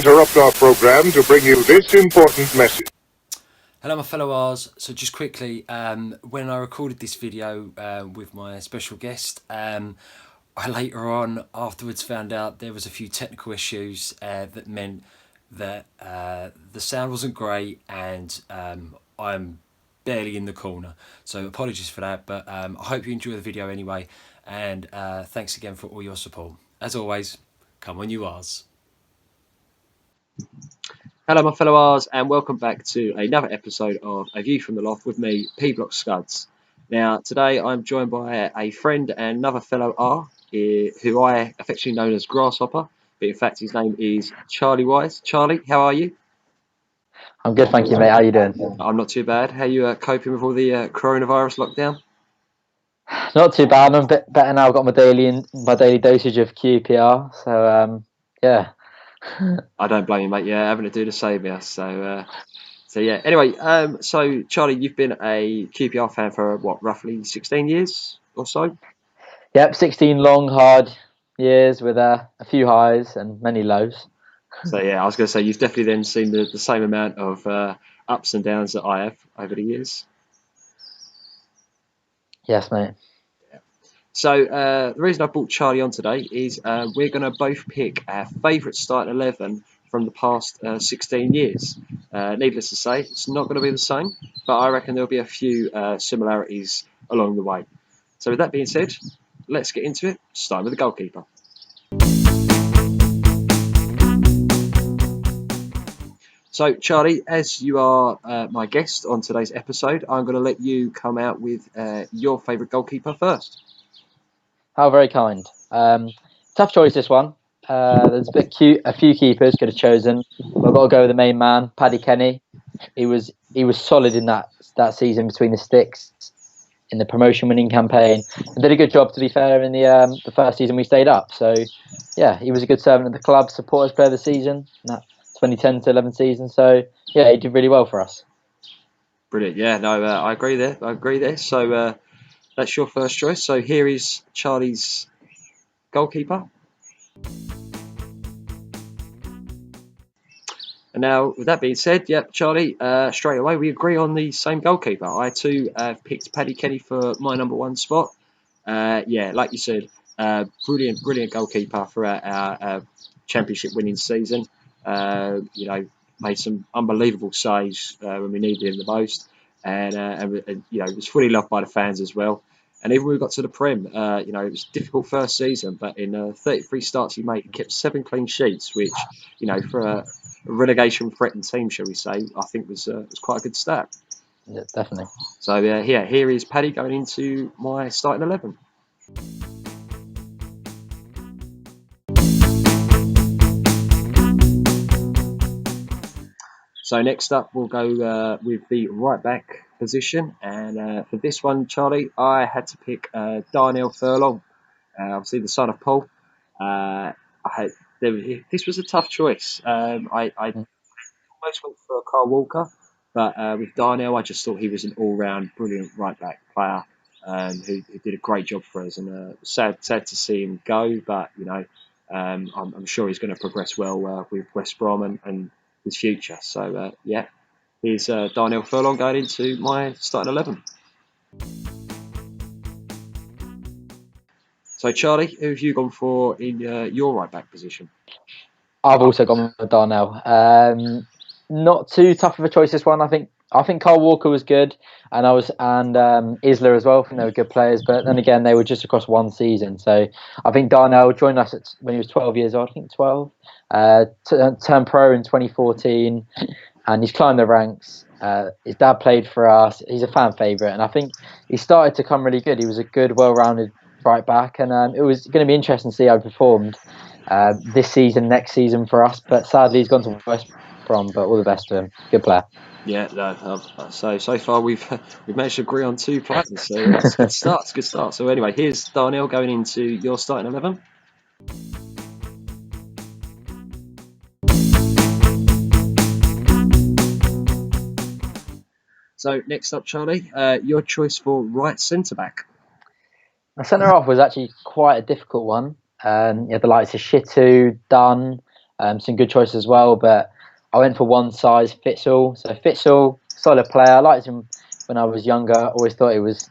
interrupt our program to bring you this important message. Hello my fellow R's. So just quickly, when I recorded this video with my special guest, I later on afterwards found out there was a few technical issues that meant that the sound wasn't great and I'm barely in the corner. So apologies for that, but I hope you enjoy the video anyway, and thanks again for all your support. As always, come on you R's. Hello my fellow R's, and welcome back to another episode of A View from the Loft with me, P-Block Scuds. Now today I'm joined by a friend and another fellow R, who I affectionately known as Grasshopper, but in fact his name is Charlie Wise. Charlie, how are you? I'm good, thank you, mate. How you doing? I'm not too bad. How are you coping with all the coronavirus lockdown? Not too bad. I'm a bit better now. I've got my daily dosage of QPR. So yeah. I don't blame you, mate. Yeah, having to do the same, yeah. So yeah. Anyway, so Charlie, you've been a QPR fan for what, roughly 16 years or so? Yep, 16 long, hard years with a few highs and many lows. So yeah, I was going to say you've definitely then seen the same amount of ups and downs that I have over the years. Yes, mate. So the reason I brought Charlie on today is we're going to both pick our favourite starting 11 from the past 16 years. Needless to say, it's not going to be the same, but I reckon there'll be a few similarities along the way. So with that being said, let's get into it, starting with the goalkeeper. So Charlie, as you are my guest on today's episode, I'm going to let you come out with your favourite goalkeeper first. How very kind. Tough choice, this one. There's a few keepers could have chosen. I've got to go with the main man, Paddy Kenny. He was solid in that season between the sticks in the promotion-winning campaign, and did a good job, to be fair, in the first season we stayed up. So yeah, he was a good servant of the club, supporters player of the season, in that 2010 to 11 season. So yeah, he did really well for us. Brilliant. Yeah, no, I agree there. So that's your first choice. So here is Charlie's goalkeeper. And now, with that being said, yep, Charlie, straight away we agree on the same goalkeeper. I too have picked Paddy Kenny for my number one spot. Yeah, like you said, brilliant goalkeeper throughout our championship winning season. Made some unbelievable saves when we needed him the most, and was fully loved by the fans as well. And even when we got to the Prem, it was a difficult first season, but in 33 starts he made, he kept 7 clean sheets, which, for a relegation threatened team, shall we say, I think was quite a good stat. Yeah, definitely. So here is Paddy going into my starting 11. So next up, we'll go with the right back position, and for this one, Charlie, I had to pick Darnell Furlong, obviously the son of Paul. This was a tough choice. I almost went for Carl Walker, but with Darnell, I just thought he was an all-round brilliant right back player who did a great job for us, and sad to see him go, but I'm sure he's going to progress well with West Brom and his future. So here's Darnell Furlong going into my starting 11. So Charlie, who have you gone for in your right back position? I've also gone with Darnell. Not too tough of a choice, this one. I think Carl Walker was good, and Isla as well. I think they were good players, but then again, they were just across one season. So I think Darnell joined us when he was 12 years old. I think 12. Turned pro in 2014, and he's climbed the ranks. His dad played for us. He's a fan favourite, and I think he started to come really good. He was a good, well-rounded right back, and it was going to be interesting to see how he performed this season, next season for us. But sadly, he's gone to West Brom. But all the best to him. Good player. Yeah, so far we've managed to agree on 2 players. So it's a good start. So anyway, here's Darnell going into your starting 11. So next up, Charlie, your choice for right centre back. My centre off was actually quite a difficult one. You had the likes of Shitu, Dunn, some good choices as well. But I went for one size fits all. So fits all, solid player. I liked him when I was younger. Always thought he was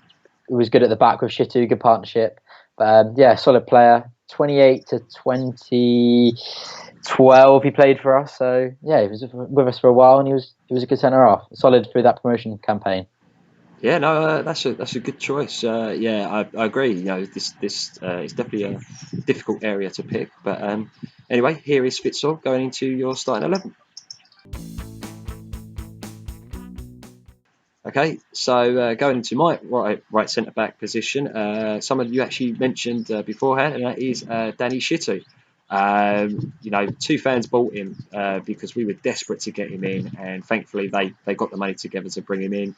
good at the back with Shitu, good partnership. But yeah, solid player. 28 to 2012 he played for us. So yeah, he was with us for a while, and he was a good centre half. Solid through that promotion campaign. Yeah, no, that's a good choice. Yeah, I agree. You know, this is definitely a difficult area to pick. But anyway, here is Fitzall going into your starting 11. Okay, so going into my right centre back position, someone you actually mentioned beforehand, and that is Danny Shitu. You know, two fans bought him because we were desperate to get him in, and thankfully they got the money together to bring him in.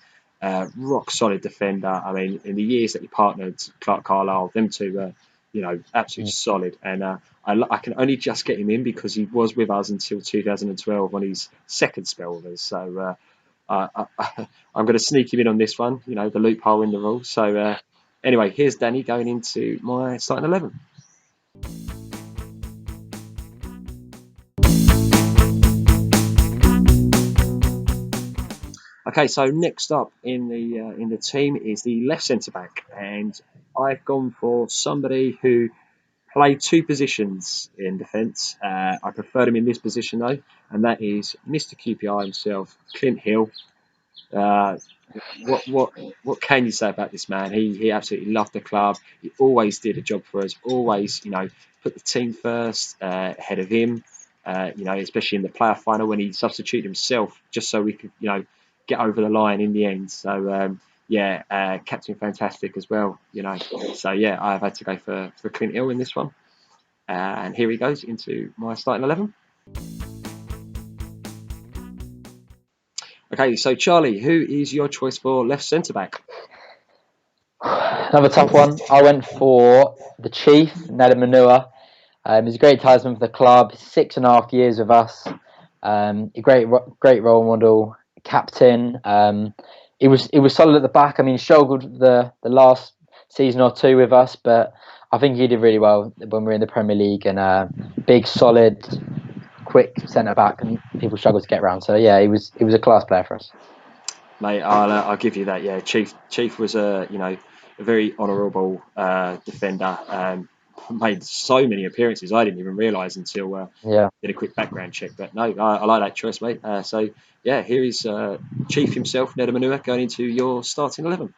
Rock solid defender. I mean, in the years that he partnered Clark Carlisle, them two were, you know, absolutely solid. And I can only just get him in because he was with us until 2012 on his second spell with us. So I'm going to sneak him in on this one. You know, the loophole in the rules. So anyway, here's Danny going into my starting 11. Okay, so next up in the team is the left centre back, and I've gone for somebody who played two positions in defence. I preferred him in this position though, and that is Mr. QPR himself, Clint Hill. Uh, what can you say about this man? He absolutely loved the club. He always did a job for us. Always, you know, put the team first ahead of him. You know, especially in the playoff final when he substituted himself just so we could, you know, get over the line in the end. So yeah, captain fantastic as well. You know, so yeah, I've had to go for Clint Hill in this one. And here he goes into my starting 11. Okay, so Charlie, who is your choice for left centre back? Another tough one. I went for the Chief, Neda Manua. He's a great talisman for the club. 6.5 years with us. A great role model, captain. He was solid at the back. I mean, struggled the last season or two with us, but I think he did really well when we were in the Premier League. And big, solid, quick centre back, and people struggle to get around. So yeah, he was a class player for us. Mate, I'll give you that. Yeah, Chief was a very honourable defender. Made so many appearances I didn't even realise until did a quick background check. But no, I like that choice, mate. So yeah, here is Chief himself, Neda Manua, going into your starting 11.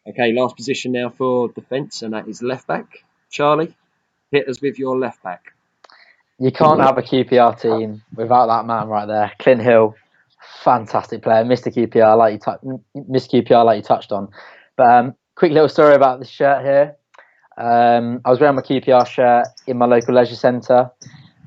Okay, last position now for defence, and that is left back. Charlie, hit us with your left back. You can't have a QPR team without that man right there, Clint Hill. Fantastic player, Mr. QPR, Mr. QPR, like you touched on. But quick little story about this shirt here. I was wearing my QPR shirt in my local leisure centre,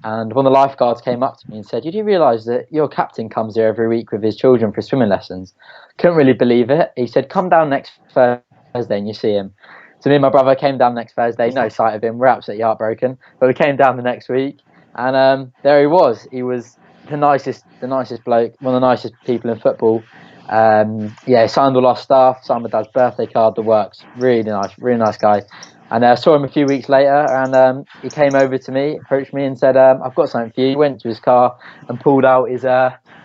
and one of the lifeguards came up to me and said, "You do realise that your captain comes here every week with his children for swimming lessons?" Couldn't really believe it. He said, "Come down next Thursday and you see him." So me and my brother came down next Thursday. No sight of him. We're absolutely heartbroken. But we came down the next week, and there he was. He was the nicest bloke, one of the nicest people in football. Yeah, signed all our stuff, signed my dad's birthday card, the works. Really nice guy. And I saw him a few weeks later, and he came over to me, approached me, and said, "I've got something for you." He went to his car and pulled out his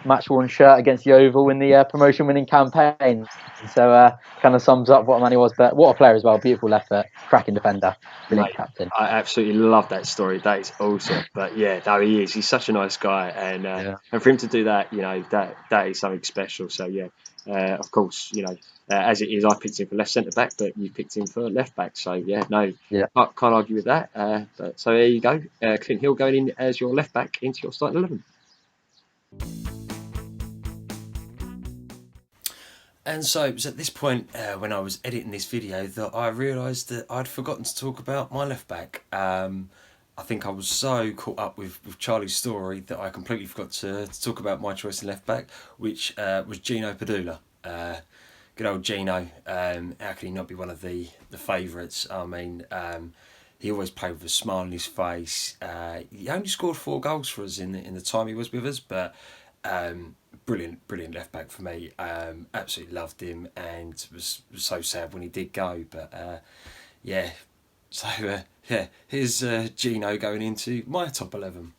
match-worn shirt against the Oval in the promotion-winning campaign. So kind of sums up what a man he was. But what a player as well. Beautiful left foot, cracking defender, brilliant captain. I absolutely love that story. That is awesome. But yeah, no, he is. He's such a nice guy, and for him to do that, you know, that is something special. So yeah, of course, you know, as it is, I picked him for left centre back, but you picked him for left back. So yeah, no, can't argue with that. But so there you go, Clint Hill going in as your left back into your starting 11. And so it was at this point when I was editing this video that I realised that I'd forgotten to talk about my left back. I think I was so caught up with Charlie's story that I completely forgot to talk about my choice in left back, which was Gino Padula. Good old Gino. How can he not be one of the favourites? I mean, he always played with a smile on his face. He only scored 4 goals for us in the time he was with us, but brilliant left back for me. Absolutely loved him, and was so sad when he did go. But yeah, so yeah, here's Gino going into my top 11.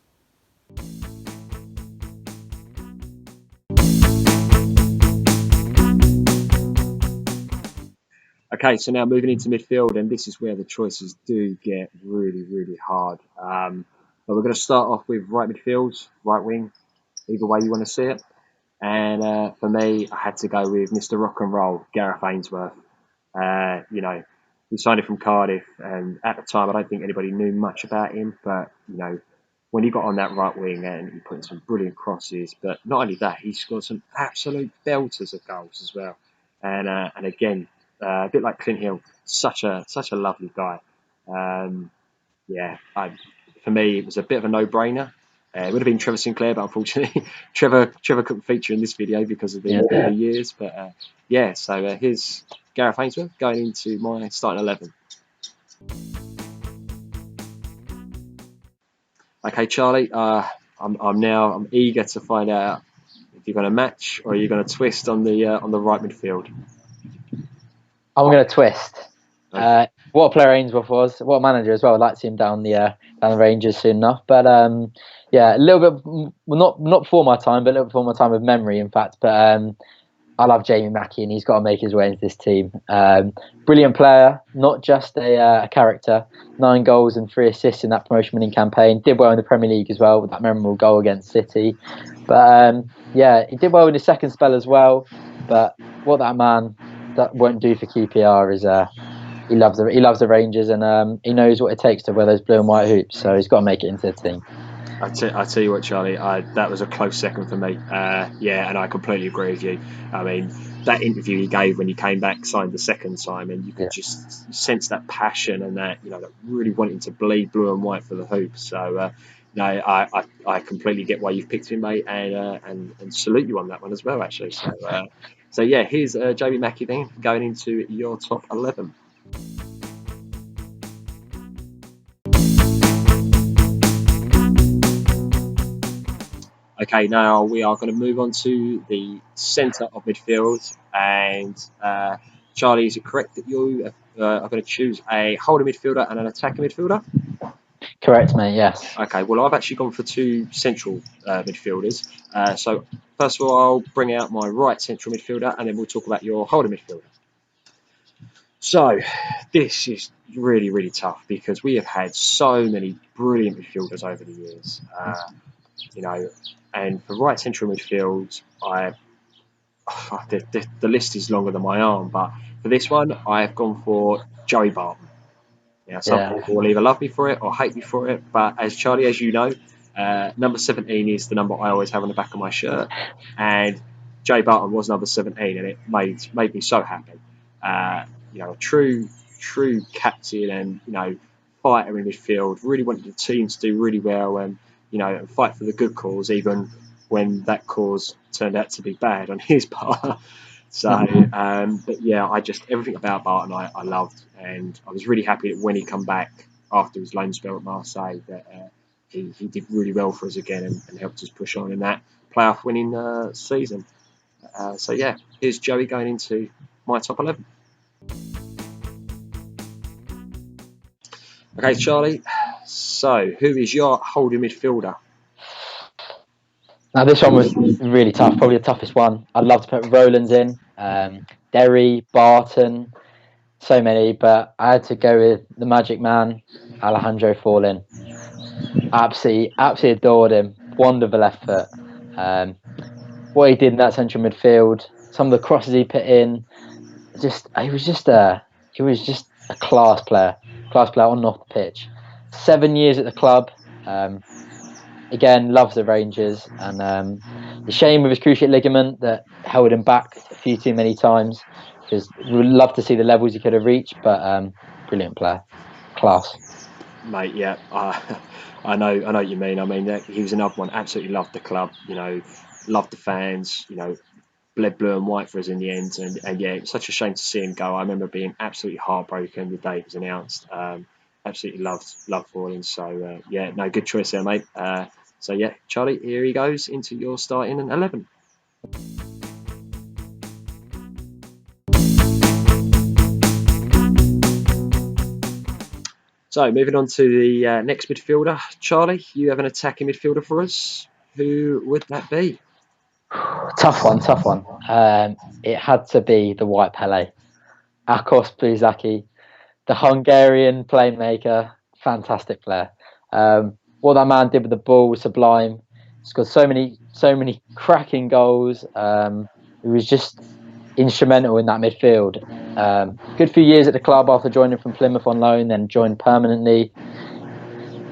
Okay, so now moving into midfield, and this is where the choices do get really hard. But we're going to start off with right midfield, right wing, either way you want to see it. And for me, I had to go with Mr. Rock and Roll, Gareth Ainsworth. You know, we signed him from Cardiff, and at the time, I don't think anybody knew much about him. But you know, when he got on that right wing and he put in some brilliant crosses, but not only that, he scored some absolute belters of goals as well. And again, a bit like Clint Hill, such a lovely guy. Um, yeah, for me, it was a bit of a no-brainer. It would have been Trevor Sinclair, but unfortunately, Trevor couldn't feature in this video because of the years. But yeah, so here's Gareth Ainsworth going into my starting 11. Okay, Charlie, I'm eager to find out if you're going to match or you're going to twist on the right midfield. I'm going to twist. Okay. What a player Ainsworth was, what a manager as well. I'd like to see him down the Rangers soon enough. But yeah, a little bit, well, not before my time, but a little before my time of memory, in fact. But I love Jamie Mackie, and he's got to make his way into this team. Brilliant player, not just a character. 9 goals and 3 assists in that promotion-winning campaign. Did well in the Premier League as well with that memorable goal against City. But yeah, he did well in his second spell as well. But what that man that won't do for QPR is he loves the Rangers, and he knows what it takes to wear those blue and white hoops. So he's got to make it into the team. I tell you what, Charlie, that was a close second for me. Yeah, and I completely agree with you. I mean, that interview he gave when he came back, signed the second time, and you could just sense that passion and that that really wanting to bleed blue and white for the hoop. So, no, I completely get why you've picked him, mate, and salute you on that one as well, actually. So yeah, here's Jamie Mackie then going into your top 11. Okay, now we are going to move on to the centre of midfield. And Charlie, is it correct that you are going to choose a holding midfielder and an attacking midfielder? Correct, mate. Yes. Okay, well, I've actually gone for 2 central midfielders. So first of all, I'll bring out my right central midfielder, and then we'll talk about your holding midfielder. So this is really tough because we have had so many brilliant midfielders over the years. And for right central midfield, the list is longer than my arm, but for this one, I have gone for Joey Barton. Some people will either love me for it or hate me for it, but as Charlie, as you know, number 17 is the number I always have on the back of my shirt, and Joey Barton was number 17, and it made me so happy. A true captain and fighter in midfield. Really wanted the team to do really well and fight for the good cause, even when that cause turned out to be bad on his part. But yeah, everything about Barton I loved, and I was really happy that when he come back after his loan spell at Marseille, that he did really well for us again and helped us push on in that playoff winning season. So yeah, here's Joey going into my top 11. Okay, Charlie. So who is your holding midfielder? Now this one was really tough, probably the toughest one. I'd love to put Rowlands in, Derry, Barton, so many, but I had to go with the magic man, Alejandro Forlin. Absolutely adored him. Wonderful left foot. What he did in that central midfield, some of the crosses he put in, he was just a class player on and off the pitch. 7 years at the club. Again, loves the Rangers, and the shame with his cruciate ligament that held him back a few too many times. Because we would love to see the levels he could have reached, but brilliant player, class. Mate, yeah, I know what you mean. I mean, he was another one. Absolutely loved the club. Loved the fans. Bled blue and white for us in the end. And yeah, it was such a shame to see him go. I remember being absolutely heartbroken the day it was announced. Absolutely loved Forlin. So yeah, no, good choice there, mate. So yeah, Charlie, here he goes into your starting 11. So moving on to the next midfielder, Charlie, you have an attacking midfielder for us. Who would that be? Tough one, tough one. It had to be the White Pele, Akos Buzaki, the Hungarian playmaker, fantastic player. What that man did with the ball was sublime. Scored so many cracking goals. He was just instrumental in that midfield. Good few years at the club after joining from Plymouth on loan, then joined permanently.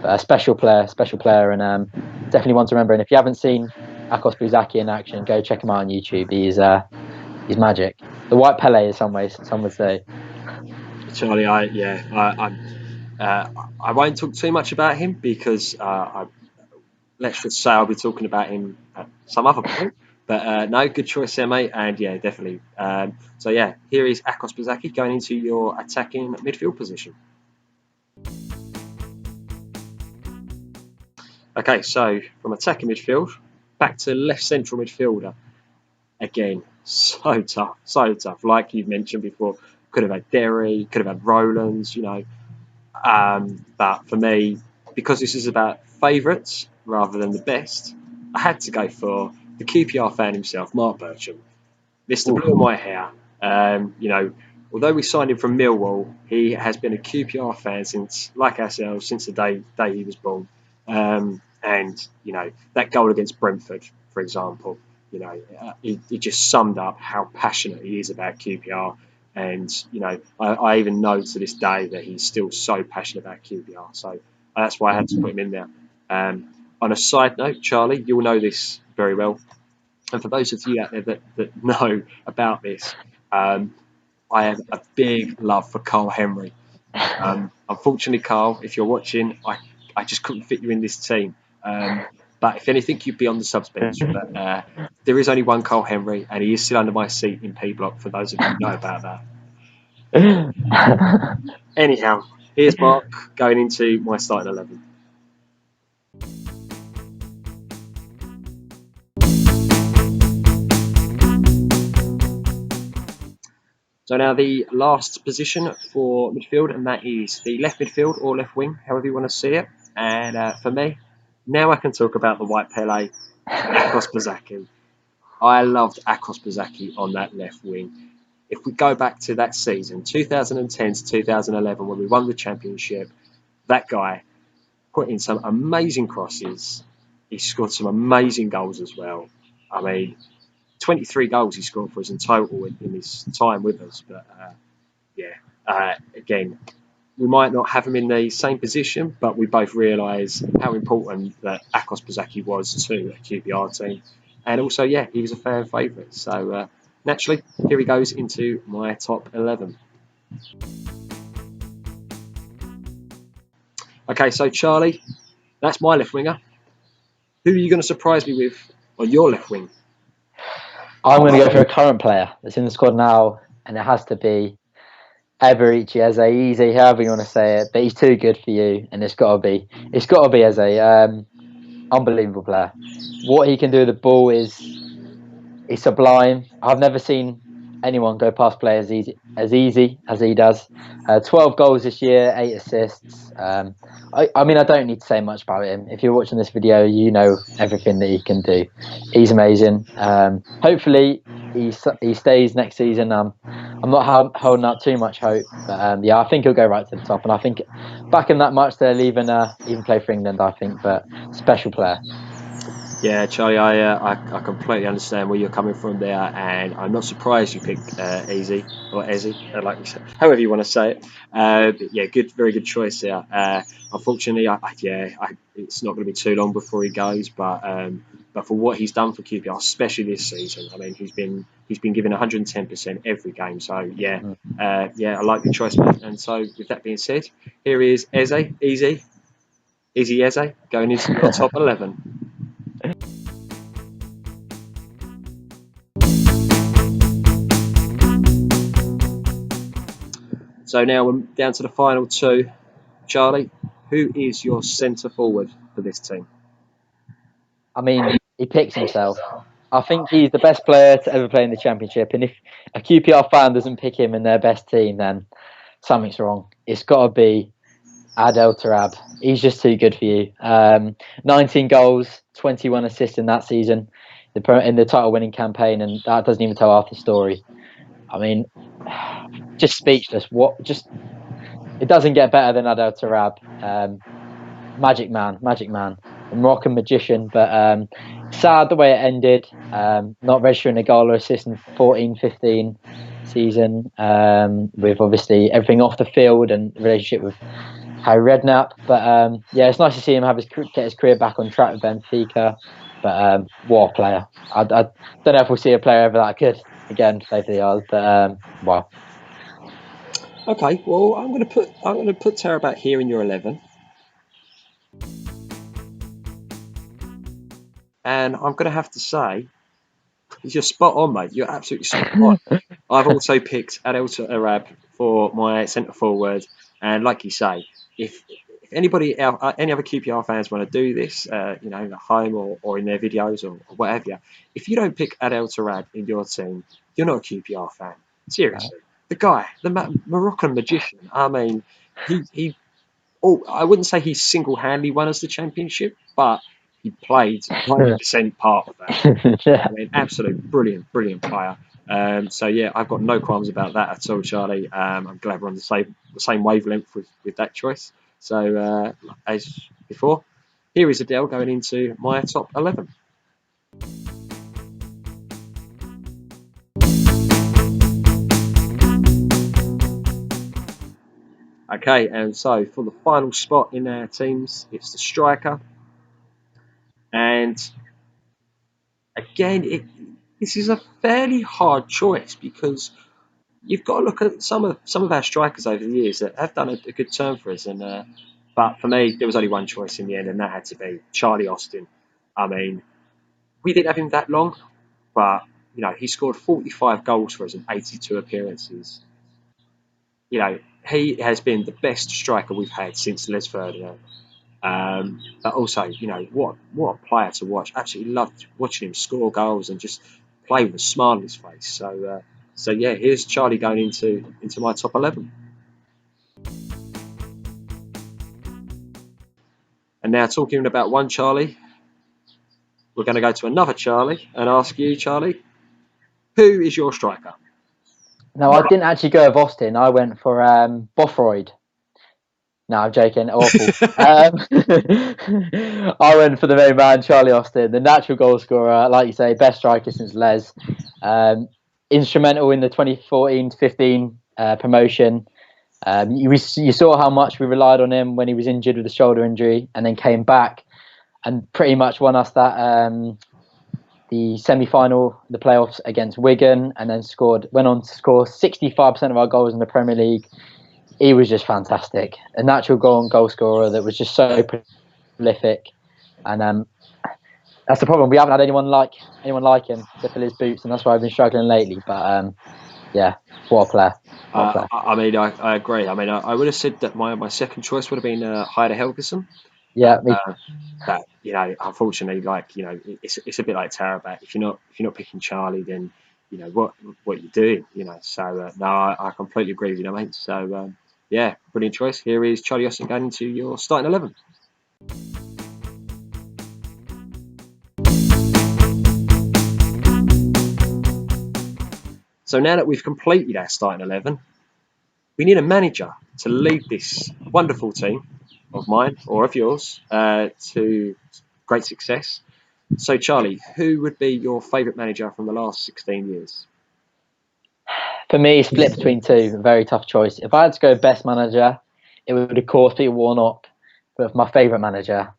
But a special player, and definitely one to remember. And if you haven't seen Akos Buzaki in action, go check him out on YouTube. He's magic. The White Pele in some ways, some would say. Charlie, I won't talk too much about him because let's just say I'll be talking about him at some other point. But no, good choice there, mate. And yeah, definitely. So yeah, here is Akos Buzaki going into your attacking midfield position. Okay, so from attacking midfield, back to left central midfielder. Again, so tough. Like you've mentioned before, could have had Derry, could have had Rowlands, but for me, because this is about favourites rather than the best, I had to go for the QPR fan himself, Mark Bircham. Mr. Blue and White hair. Although we signed him from Millwall, he has been a QPR fan since, like ourselves, since the day he was born. That goal against Brentford, for example, it just summed up how passionate he is about QPR. And, I even know to this day that he's still so passionate about QPR. So that's why I had to put him in there. On a side note, Charlie, you'll know this very well. And for those of you out there that know about this, I have a big love for Carl Henry. Unfortunately, Carl, if you're watching, I just couldn't fit you in this team. But if anything, you'd be on the subs bench. But there is only one Carl Henry, and he is still under my seat in P Block, for those of you who know about that. Anyhow, here's Mark going into my starting 11. So now the last position for midfield, and that is the left midfield or left wing, however you want to see it. And for me, now I can talk about the White Pele, Akos Buzaki. I loved Akos Buzaki on that left wing. If we go back to that season, 2010 to 2011, when we won the championship, that guy put in some amazing crosses. He scored some amazing goals as well. I mean, 23 goals he scored for us in total in his time with us. But again, we might not have him in the same position, but we both realise how important that Akos Buzaki was to a QPR team. And also, yeah, he was a fan favourite. So naturally, here he goes into my top 11. Okay, so Charlie, that's my left winger. Who are you going to surprise me with on your left wing? I'm going to go for a current player that's in the squad now, and it has to be Eberechi Eze, however you want to say it, but he's too good for you, and it's got to be Eze. Unbelievable player. What he can do with the ball is sublime. I've never seen anyone go past players as easy as he does. 12 goals this year, 8 assists. I mean, I don't need to say much about him. If you're watching this video, you know everything that he can do. He's amazing. Hopefully, he stays next season. I'm not holding out too much hope, but I think he'll go right to the top. And I think back in that much, they'll even play for England. I think, but special player. Yeah, Charlie, I completely understand where you're coming from there, and I'm not surprised you picked Eze, or Eze, like you said, however you want to say it. But yeah, very good choice there. Unfortunately, it's not going to be too long before he goes, but for what he's done for QPR, especially this season, I mean, he's been given 110% every game. So yeah, I like the choice, mate. And so with that being said, here is Eze going into your top 11. So now we're down to the final two. Charlie, who is your centre forward for this team? I mean, he picks himself. I think he's the best player to ever play in the Championship, and if a QPR fan doesn't pick him in their best team, then something's wrong. It's got to be Adel Tarab. He's just too good for you. 19 goals, 21 assists in that season, in the title-winning campaign, and that doesn't even tell half the story. I mean, just speechless. It doesn't get better than Adel Tarab. Magic man, a Moroccan magician. But sad the way it ended. Not registering a goal or assist in 14-15 season. With obviously everything off the field and relationship with Harry Redknapp. But yeah, it's nice to see him get his career back on track with Benfica. But what a player! I don't know if we'll see a player ever that good again play for the Isles. But wow. Okay, well, I'm going to put Tarabat here in your 11. And I'm going to have to say, you're spot on, mate. You're absolutely spot on. I've also picked Adel Tarab for my centre forward. And like you say, if anybody else, any other QPR fans want to do this, at home or in their videos or whatever, if you don't pick Adel Tarab in your team, you're not a QPR fan. Seriously. The guy, the Moroccan magician, I mean, I wouldn't say he single-handedly won us the championship, but he played 90% part of that. Yeah. I mean, absolute brilliant player. So yeah, I've got no qualms about that at all, Charlie. I'm glad we're on the same wavelength with that choice. So as before, here is Adel going into my top 11. Okay, and so for the final spot in our teams, it's the striker. And again, this is a fairly hard choice because you've got to look at some of our strikers over the years that have done a good turn for us. But for me, there was only one choice in the end, and that had to be Charlie Austin. I mean, we didn't have him that long, but he scored 45 goals for us in 82 appearances. He has been the best striker we've had since Les Ferdinand. But also, what a player to watch. Absolutely loved watching him score goals and just play with a smile on his face. So yeah, here's Charlie going into my top 11. And now talking about one Charlie, we're going to go to another Charlie and ask you, Charlie, who is your striker? No, I didn't actually go with Austin. I went for Bothroyd. No, I'm joking. Awful. I went for the main man, Charlie Austin, the natural goal scorer, like you say, best striker since Les. Instrumental in the 2014-15 promotion. You saw how much we relied on him when he was injured with a shoulder injury, and then came back and pretty much won us that the semi-final, the playoffs against Wigan, and then went on to score 65% of our goals in the Premier League. He was just fantastic. A natural goal scorer that was just so prolific. And that's the problem. We haven't had anyone like him to fill his boots, and that's why I've been struggling lately. But yeah, what a player. I mean, I agree. I mean, I would have said that my second choice would have been Heider Helgeson. Yeah, but unfortunately, it's a bit like Tarabat. If you're not picking Charlie, then what you're doing. So no, I completely agree with you, mate. So yeah, brilliant choice. Here is Charlie Austin going into your starting 11. So now that we've completed our starting 11, we need a manager to lead this wonderful team of mine or of yours to great success. So Charlie, who would be your favourite manager from the last 16 years? For me, split between two. A very tough choice. If I had to go best manager, it would of course be Warnock. But for my favourite manager,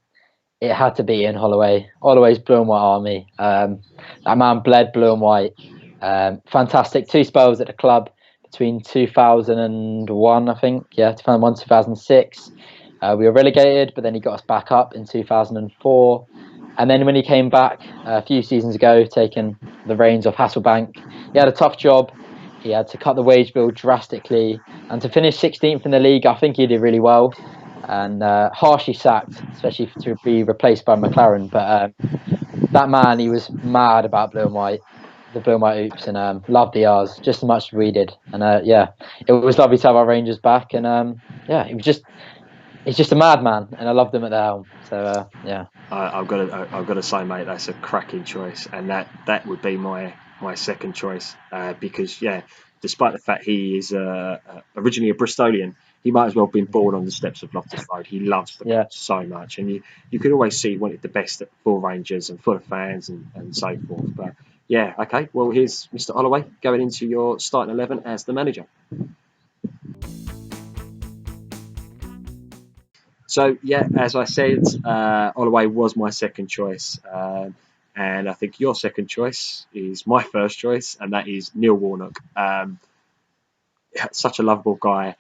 it had to be Ian Holloway. Holloway's blue and white army. That man bled blue and white. Fantastic. 2 spells at the club between 2001, I think. Yeah, 2001, 2006. We were relegated, but then he got us back up in 2004. And then when he came back a few seasons ago, taking the reins of Hasselbank, he had a tough job. He had to cut the wage bill drastically. And to finish 16th in the league, I think he did really well. And harshly sacked, especially to be replaced by McLaren. But that man, he was mad about blue and white, the blue and white oops, and loved the R's just as much as we did. And yeah, it was lovely to have our Rangers back. And yeah, it was just he's just a madman, and I loved him at the helm. So yeah. I've got to say, mate, that's a cracking choice, and that would be my second choice because yeah, despite the fact he is originally a Bristolian, he might as well have been born on the steps of Loftus Road. He loves the club so much, and you could always see he wanted the best for Rangers and for the fans and so forth. But yeah, okay, well here's Mr. Holloway going into your starting 11 as the manager. So yeah, as I said, Holloway was my second choice, and I think your second choice is my first choice, and that is Neil Warnock. Such a lovable guy,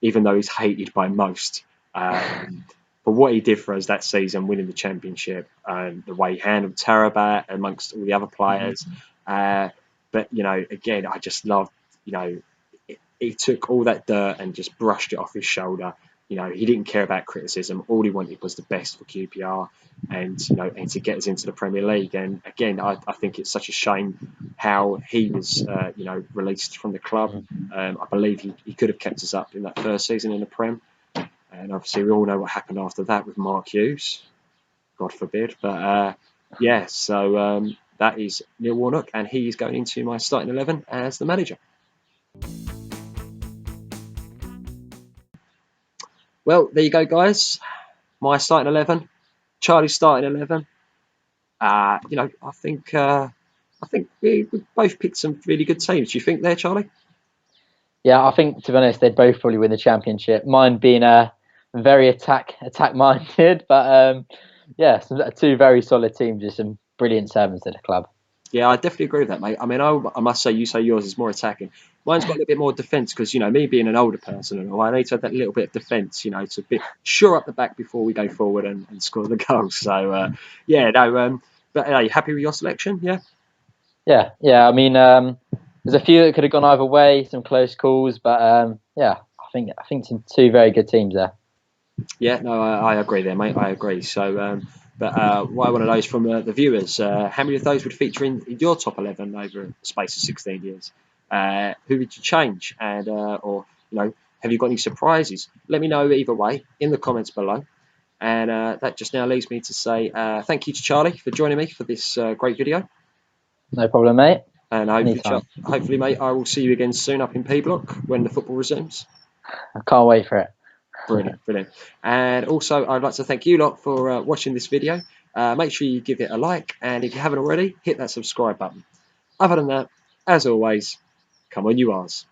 even though he's hated by most. But what he did for us that season, winning the championship, the way he handled Tarabat amongst all the other players. But you know, again, I just loved, you know, he took all that dirt and just brushed it off his shoulder. You know, he didn't care about criticism. All he wanted was the best for QPR, and you know, and to get us into the Premier League. And again, I think it's such a shame how he was, you know, released from the club. I believe he could have kept us up in that first season in the Prem, and obviously we all know what happened after that with Mark Hughes. God forbid. But yeah, so that is Neil Warnock, and he is going into my starting 11 as the manager. Well, there you go, guys. My starting 11, Charlie's starting 11. You know, I think we both picked some really good teams. Do you think there, Charlie? Yeah, I think to be honest, they'd both probably win the championship. Mine being very attack minded, but yeah, two very solid teams with some brilliant servants at the club. Yeah, I definitely agree with that, mate. I mean, I must say, you say yours is more attacking. Mine's got a little bit more defence because, you know, me being an older person and all, I need to have that little bit of defence, you know, to be sure up the back before we go forward and score the goals. So, yeah, no, but are you happy with your selection? Yeah? Yeah. I mean, there's a few that could have gone either way, some close calls, but yeah, I think some two very good teams there. Yeah, no, I agree there, mate. I agree. So, but what I want to know is from the viewers, how many of those would feature in your top 11 over the space of 16 years? Who would you change? And or, you know, have you got any surprises? Let me know either way in the comments below. And that just now leaves me to say thank you to Charlie for joining me for this great video. No problem, mate. And hopefully, mate, I will see you again soon up in P Block when the football resumes. I can't wait for it. Brilliant. And also, I'd like to thank you lot for watching this video. Make sure you give it a like, and if you haven't already, hit that subscribe button. Other than that, as always, come on you Rs.